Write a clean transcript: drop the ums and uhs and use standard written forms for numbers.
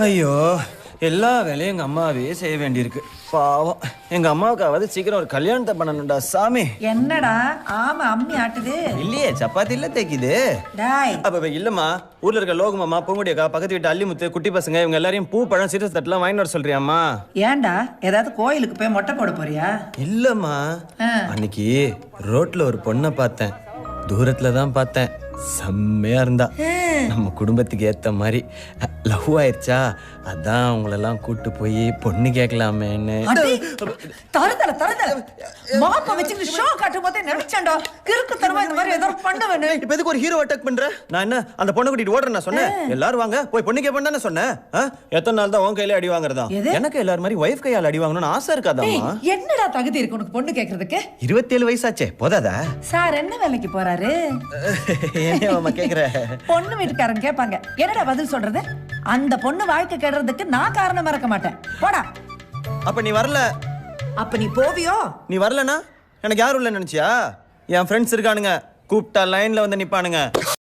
ஐயோ, எல்லா வேலையும் எங்க அம்மாவே செய்ய வேண்டியிருக்கு. பாவம், எங்க அம்மாவுக்காவது சீக்கிரம் ஒரு கல்யாணத்தை பண்ணணும்டா சாமி. என்னடா ஆமா அம்மி ஆட்டுது? இல்லையே, சப்பாத்தி இல்ல தேய்க்குது. டாய் அப்ப இல்லம்மா, ஊர்ல இருக்க லோகமாமா, பூங்குடியக்கா, பக்கத்து வீட்டு அள்ளிமுத்து, குட்டி பசங்க இவங்க எல்லாரையும் பூ பழம் சீரஸ் தட்டுலாம் வாங்கிட்டு வர சொல்றியாம்மா? ஏன்டா ஏதாவது கோயிலுக்கு போய் மொட்டை போட போறியா? இல்லம்மா, ஆ. அன்னைக்கு ரோட்ல ஒரு பொண்ணை பார்த்தேன். தூரத்துல தான் பார்த்தேன். செம்மையா இருந்தா. நம்ம குடும்பத்துக்கு ஏத்த மாதிரி லவ் ஆயிடுச்சா, அதான் உங்களெல்லாம் கூட்டு போய் பொண்ணு கேட்கலாமேன்னு. தருதல மாப்பா வச்சுட்டு ஷோ காட்டும் போதே நினைச்சேன்டா கிறுக்கு தரமா இந்த மாதிரி ஏதோ பண்ண வேணும். இப்ப எதுக்கு ஒரு ஹீரோ அட்டாக் பண்ற? நான் என்ன அந்த பொண்ணை கூட்டிட்டு ஓடுறேன் நான் சொன்னேன்? எல்லாரும் வாங்க போய் பொண்ணு கேட்பேன் தானே சொன்னேன். எத்தனை நாள் தான் உன் கையில அடி வாங்குறதா? எனக்கு எல்லாரும் மாதிரி ஒய்ஃப் கையால அடி வாங்கணும்னு ஆசை இருக்காதாமா? என்னடா தகுதி இருக்கு உனக்கு பொண்ணு கேக்குறதுக்கு? 27 வயசாச்சே, போதாதா? சார் என்ன வேலைக்கு போறாரு? என்ன கேக்குற? பொண்ணு வீட்டுக்காரன் கேட்பாங்க, என்னடா பதில் சொல்றது? அந்த பொண்ணு வாழ்க்கை கெடுறதுக்கு நான் காரணமா இருக்க மாட்டேன். போடா. அப்ப நீ வரல? அப்ப நீ போவியோ? நீ வரலனா எனக்கு யாரும் இல்ல நினைச்சியா? என் ஃப்ரெண்ட்ஸ் இருக்கானுங்க, கூப்பிட்டா லைன்ல வந்து நிப்பானுங்க.